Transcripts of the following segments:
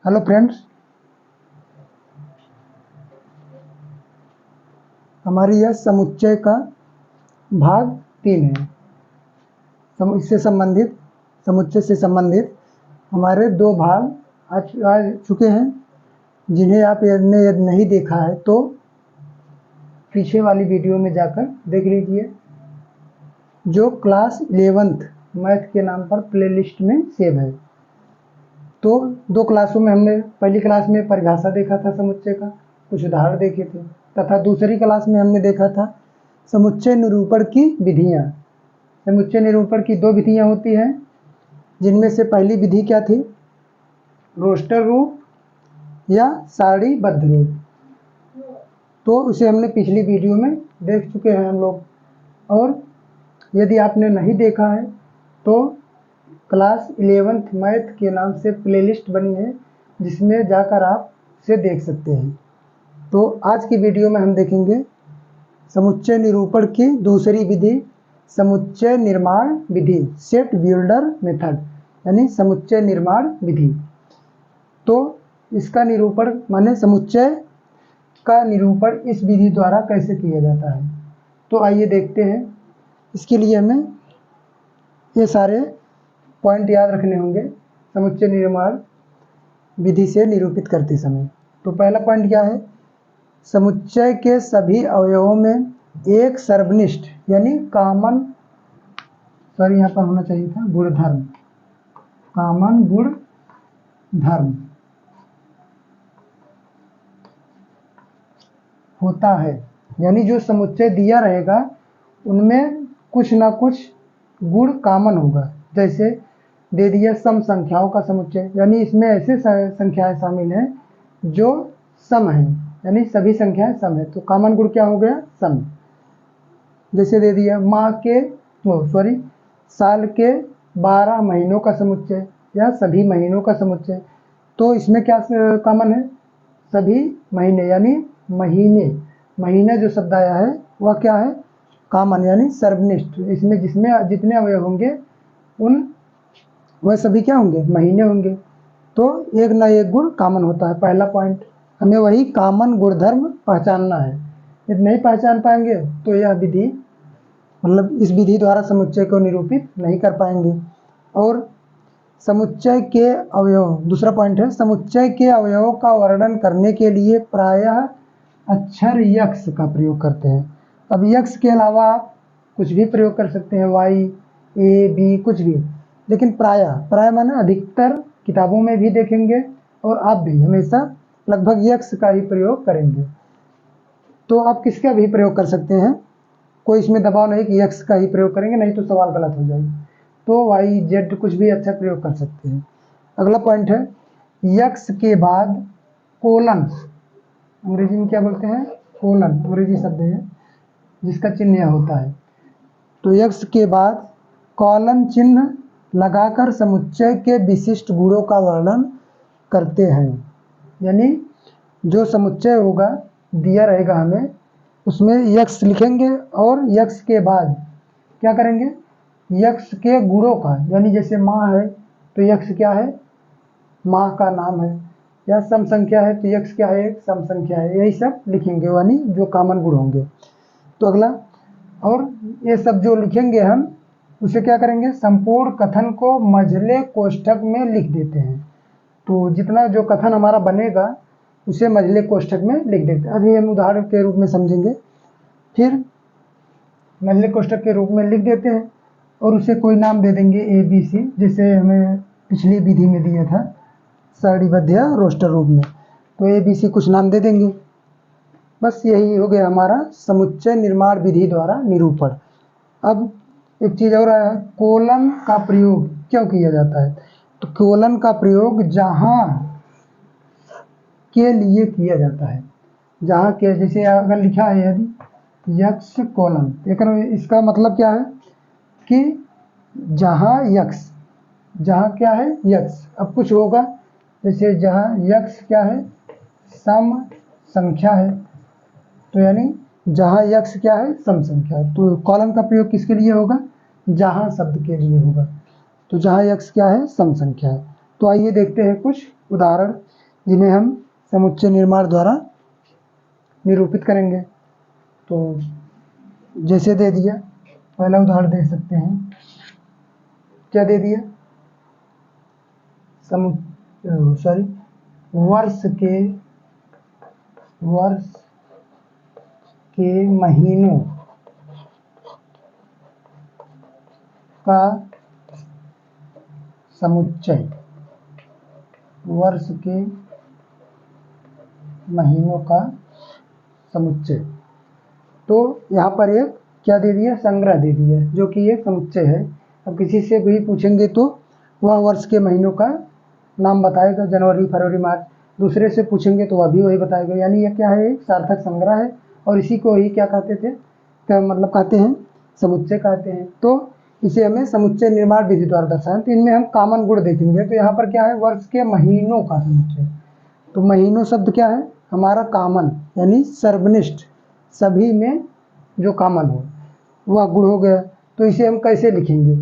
Hello friends, हमारी यह समुच्चय का भाग 3 है। इससे संबंधित समुच्चय से संबंधित हमारे 2 भाग आ चुके हैं, जिन्हें आप यदि नहीं देखा है तो पीछे वाली वीडियो में जाकर देख लीजिए, जो क्लास 11th मैथ के नाम पर प्लेलिस्ट में सेव है। तो 2 क्लासों में हमने पहली क्लास में परिभाषा देखा था समुच्चय का, कुछ उदाहरण देखे थे, तथा दूसरी क्लास में हमने देखा था समुच्चय निरूपण की विधियाँ। समुच्चय निरूपण की 2 विधियाँ होती हैं, जिनमें से पहली विधि क्या थी, रोस्टर रूप या सारणीबद्ध रूप। तो उसे हमने पिछली वीडियो में देख चुके हैं हम लोग, और यदि आपने नहीं देखा है तो क्लास 11th मैथ के नाम से प्लेलिस्ट बनी है, जिसमें जाकर आप उसे देख सकते हैं। तो आज की वीडियो में हम देखेंगे समुच्चय निरूपण की दूसरी विधि, समुच्चय निर्माण विधि, सेट बिल्डर मेथड, यानी समुच्चय निर्माण विधि। तो इसका निरूपण माने समुच्चय का निरूपण इस विधि द्वारा कैसे किया जाता है, तो आइए देखते हैं। इसके लिए हमें ये सारे पॉइंट याद रखने होंगे समुच्चय निर्माण विधि से निरूपित करते समय। तो पहला पॉइंट क्या है, समुच्चय के सभी अवयवों में एक सर्वनिष्ठ यानी कॉमन, यहाँ पर होना चाहिए था गुणधर्म, कॉमन गुणधर्म होता है। यानी जो समुच्चय दिया रहेगा उनमें कुछ ना कुछ गुण कॉमन होगा। जैसे दे दिया सम संख्याओं का समुच्चय, यानी इसमें ऐसे संख्याएं शामिल हैं जो सम हैं, यानी सभी संख्याएं सम है, तो कॉमन गुण क्या हो गया, सम। जैसे दे दिया साल के 12 महीनों का समुच्चय या सभी महीनों का समुच्चय, तो इसमें क्या कॉमन है, सभी महीने, यानी महीना जो शब्द आया है वह क्या है, कॉमन यानी सर्वनिष्ठ। इसमें जिसमें जितने अवयव होंगे उन वह सभी क्या होंगे, महीने होंगे। तो एक ना एक गुण कॉमन होता है। पहला पॉइंट, हमें वही कॉमन गुणधर्म पहचानना है। यदि नहीं पहचान पाएंगे तो यह विधि मतलब इस विधि द्वारा समुच्चय को निरूपित नहीं कर पाएंगे। और समुच्चय के अवयव, दूसरा पॉइंट है, समुच्चय के अवयवों का वर्णन करने के लिए प्रायः अक्षर यक्स का प्रयोग करते हैं। अब यक्स के अलावा आप कुछ भी प्रयोग कर सकते हैं, वाई, ए, बी, कुछ भी, लेकिन प्रायः माने अधिकतर किताबों में भी देखेंगे और आप भी हमेशा लगभग यक्स का ही प्रयोग करेंगे। तो आप किसका भी प्रयोग कर सकते हैं, कोई इसमें दबाव नहीं कि यक्स का ही प्रयोग करेंगे, नहीं तो सवाल गलत हो जाएगा। तो वाई, जेड कुछ भी अच्छा प्रयोग कर सकते हैं। अगला पॉइंट है, यक्स के बाद कोलन, अंग्रेजी में क्या बोलते हैं, कोलन, अंग्रेजी शब्द है जिसका चिन्ह यह होता है। तो यक्स के बाद कॉलन चिन्ह लगाकर समुच्चय के विशिष्ट गुणों का वर्णन करते हैं। यानी जो समुच्चय होगा दिया रहेगा हमें, उसमें यक्स लिखेंगे और यक्स के बाद क्या करेंगे, यक्स के गुणों का, यानी जैसे माँ है तो यक्स क्या है, माँ का नाम है, या सम संख्या है तो यक्स क्या है, एक सम संख्या है, यही सब लिखेंगे, यानी जो कॉमन गुण होंगे। तो अगला, और ये सब जो लिखेंगे हम उसे क्या करेंगे, संपूर्ण कथन को मझले कोष्ठक में लिख देते हैं। तो जितना जो कथन हमारा बनेगा उसे मझले कोष्ठक में लिख देते हैं। अभी हम उदाहरण के रूप में समझेंगे। फिर मझले कोष्ठक के रूप में लिख देते हैं और उसे कोई नाम दे देंगे ए बी सी, जैसे हमें पिछली विधि में दिया था सारणीबद्ध या रोस्टर रूप में, तो ए बी सी कुछ नाम दे देंगे। बस यही हो गया हमारा समुच्चय निर्माण विधि द्वारा निरूपण। अब एक चीज़ और आया है, कोलन का प्रयोग क्यों किया जाता है। तो कोलन का प्रयोग जहाँ के लिए किया जाता है, जहाँ के, जैसे अगर लिखा है यदि यक्स कोलन, इसका मतलब क्या है कि जहाँ यक्स, जहाँ क्या है यक्स। अब कुछ होगा जैसे जहाँ यक्स क्या है, सम संख्या है, तो यानी जहाँ यक्स क्या है, सम संख्या है, तो कॉलन का प्रयोग किसके लिए होगा, जहाँ शब्द के लिए होगा। तो जहाँ यक्स क्या है, सम संख्या है। तो आइए देखते हैं कुछ उदाहरण। जिन्हें हम समुच्चय निर्माण द्वारा निरूपित करेंगे। तो जैसे दे दिया, पहला उदाहरण दे सकते हैं, क्या दे दिया, वर्ष के महीनों का समुच्चय, वर्ष के महीनों का समुच्चय। तो यहाँ पर एक क्या दे दिया, संग्रह दे दिया, जो कि एक समुच्चय है। अब किसी से भी पूछेंगे तो वह वर्ष के महीनों का नाम बताएगा, जनवरी, फरवरी, मार्च। दूसरे से पूछेंगे तो वह भी वही बताएगा। यानी यह क्या है, एक सार्थक संग्रह है, और इसी को ही क्या कहते थे, क्या मतलब कहते हैं, समुच्चय कहते हैं। तो इसे हमें समुच्चय निर्माण विधि द्वारा दर्शाएं। तो इनमें हम कॉमन गुण देखेंगे। तो यहाँ पर क्या है, वर्ष के महीनों का समुच्चय। तो महीनों शब्द क्या है, हमारा कॉमन, यानी सर्वनिष्ठ, सभी में जो कॉमन हो वह गुण हो गया। तो इसे हम कैसे लिखेंगे,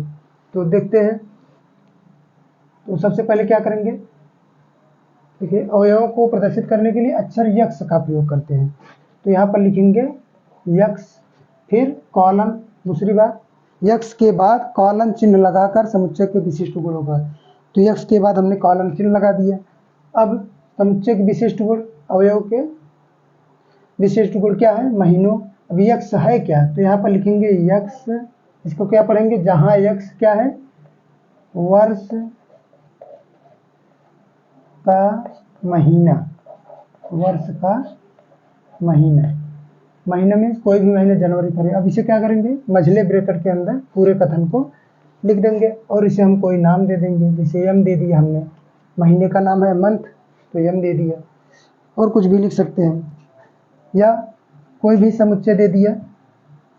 तो देखते हैं। तो सबसे पहले क्या करेंगे, देखिए, अवयवों को प्रदर्शित करने के लिए अक्षर यक्स का प्रयोग करते हैं। तो यहाँ पर लिखेंगे यक्स, फिर कॉलन, दूसरी बात यक्स के बाद कॉलन चिन्ह लगाकर समुच्चय के विशिष्ट गुण होगा। तो यक्स के बाद हमने कॉलन चिन्ह लगा दिया। अब समुच्चय के विशिष्ट गुण, अवयव के विशिष्ट गुण क्या है, महीनों। अब यक्स है क्या, तो यहाँ पर लिखेंगे यक्स, इसको क्या पढ़ेंगे, जहाँ यक्स क्या है, वर्ष का महीना, वर्ष का महीना, महीने में कोई भी महीने, जनवरी, फरवरी। अब इसे क्या करेंगे, मझले ब्रैकेट के अंदर पूरे कथन को लिख देंगे, और इसे हम कोई नाम दे देंगे। जैसे यम दे दिया हमने, महीने का नाम है मंथ, तो यम दे दिया। और कुछ भी लिख सकते हैं, या कोई भी समुच्चय दे दिया।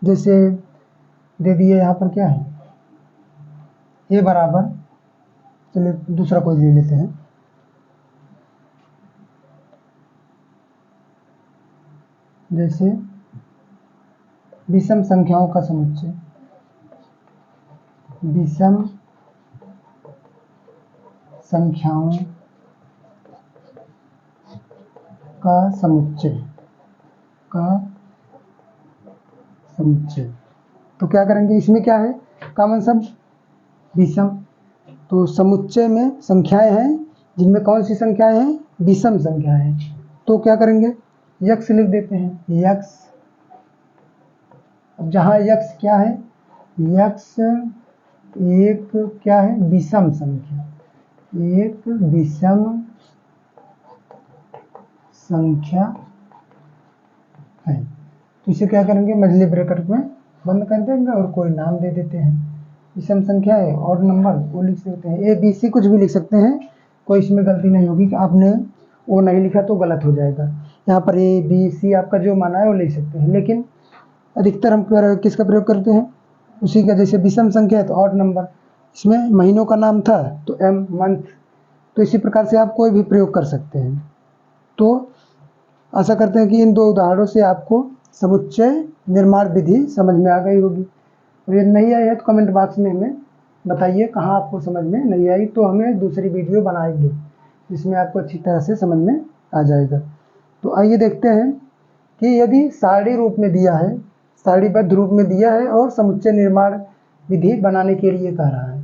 जैसे दे दिया यहाँ पर क्या है, ए बराबर, चलिए दूसरा कोई ले लेते हैं। जैसे विषम संख्याओं का समुच्चय, विषम संख्याओं का समुच्चय, तो क्या करेंगे, इसमें क्या है, कॉमन शब्द विषम। तो समुच्चय में संख्याएं हैं, जिनमें कौन सी संख्याएं हैं, विषम संख्याएं हैं। तो क्या करेंगे, यक्स लिख देते हैं, यक्स। अब जहाँ यक्स क्या है, यक्स एक क्या है, विषम संख्या, एक विषम संख्या है। तो इसे क्या करेंगे, मझले ब्रैकेट में बंद कर देंगे और कोई नाम दे देते हैं। विषम संख्या है और नंबर वो लिख सकते हैं, ए बी सी कुछ भी लिख सकते हैं, कोई इसमें गलती नहीं होगी कि आपने वो नहीं लिखा तो गलत हो जाएगा। यहाँ पर ए बी सी आपका जो माना है वो लिख सकते हैं, लेकिन अधिकतर हम किसका प्रयोग करते हैं, उसी का। जैसे विषम संख्या है तो ऑड नंबर, इसमें महीनों का नाम था तो एम, मंथ। तो इसी प्रकार से आप कोई भी प्रयोग कर सकते हैं। तो आशा करते हैं कि इन दो उदाहरणों से आपको समुच्चय निर्माण विधि समझ में आ गई होगी। और यदि नहीं आई है तो कमेंट बॉक्स में हमें बताइए कहाँ आपको समझ में नहीं आई, तो हमें दूसरी वीडियो बनाएंगे जिसमें आपको अच्छी तरह से समझ में आ जाएगा। तो आइए देखते हैं कि यदि सारणी रूप में दिया है, सारणीबद्ध रूप में दिया है और समुच्चय निर्माण विधि बनाने के लिए कह रहा है,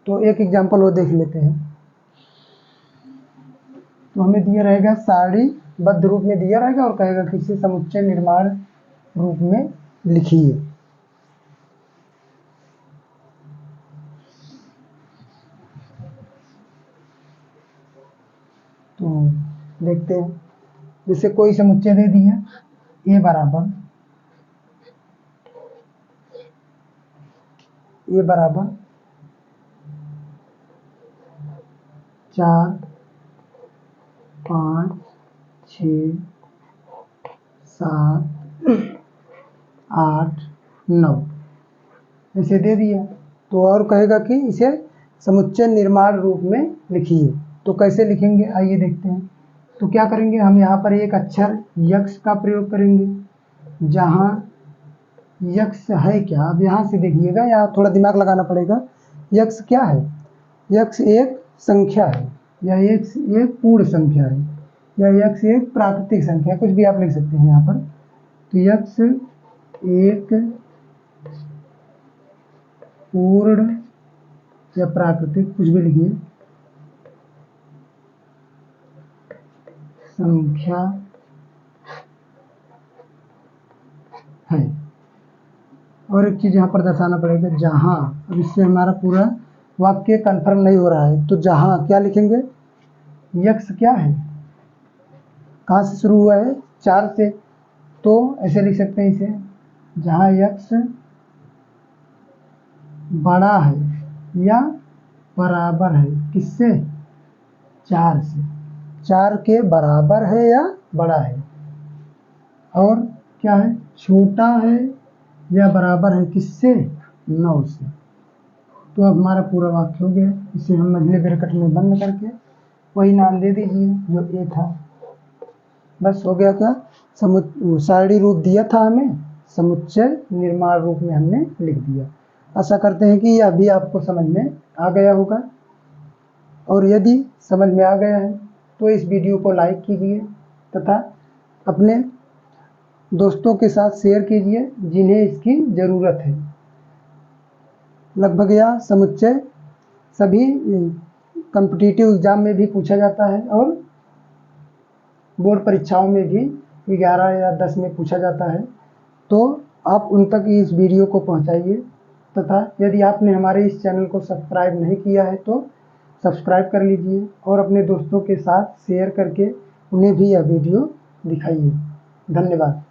तो एक एग्जाम्पल वो देख लेते हैं। तो हमें दिया रहेगा, सारणीबद्ध रूप में दिया रहेगा और कहेगा कि इसे समुच्चय निर्माण रूप में लिखिए। तो देखते हैं, जैसे कोई समुच्चय दे दिया, ए बराबर 4, 5, 6, 7, 8, 9 ऐसे दे दिया। तो और कहेगा कि इसे समुच्चय निर्माण रूप में लिखिए। तो कैसे लिखेंगे, आइए देखते हैं। तो क्या करेंगे, हम यहाँ पर एक अक्षर यक्स का प्रयोग करेंगे। जहाँ यक्स है क्या, अब यहाँ से देखिएगा, यहाँ थोड़ा दिमाग लगाना पड़ेगा। यक्स क्या है, यक्स एक संख्या है, या एक पूर्ण संख्या है। या यक्ष एक प्राकृतिक संख्या, कुछ भी आप लिख सकते हैं यहाँ पर। तो यक्ष एक पूर्ण या प्राकृतिक, कुछ भी लिखिए, संख्या है। और एक चीज यहाँ पर दर्शाना पड़ेगा, जहां, अब इससे हमारा पूरा वाक्य कंफर्म नहीं हो रहा है, तो जहां क्या लिखेंगे, यक्ष क्या है, कहाँ से शुरू हुआ है, 4 से, तो ऐसे लिख सकते हैं इसे, जहां यक्ष बड़ा है या बराबर है, किससे, 4 से, 4 के बराबर है या बड़ा है। और क्या है, छोटा है या बराबर है, किससे, 9 से। तो अब हमारा पूरा वाक्य हो गया। इसे हम अगले ब्रैकेट में बंद करके वही नाम दे दीजिए जो ए था। बस हो गया। क्या सारणी रूप दिया था हमें, समुच्चय निर्माण रूप में हमने लिख दिया। आशा करते हैं कि यह भी आपको समझ में आ गया होगा, और यदि समझ में आ गया है तो इस वीडियो को लाइक कीजिए तथा अपने दोस्तों के साथ शेयर कीजिए जिन्हें इसकी ज़रूरत है। लगभग यह समुच्चय सभी कॉम्पिटिटिव एग्जाम में भी पूछा जाता है और बोर्ड परीक्षाओं में भी 11 या 10 में पूछा जाता है। तो आप उन तक इस वीडियो को पहुंचाइए, तथा यदि आपने हमारे इस चैनल को सब्सक्राइब नहीं किया है तो सब्सक्राइब कर लीजिए और अपने दोस्तों के साथ शेयर करके उन्हें भी यह वीडियो दिखाइए। धन्यवाद।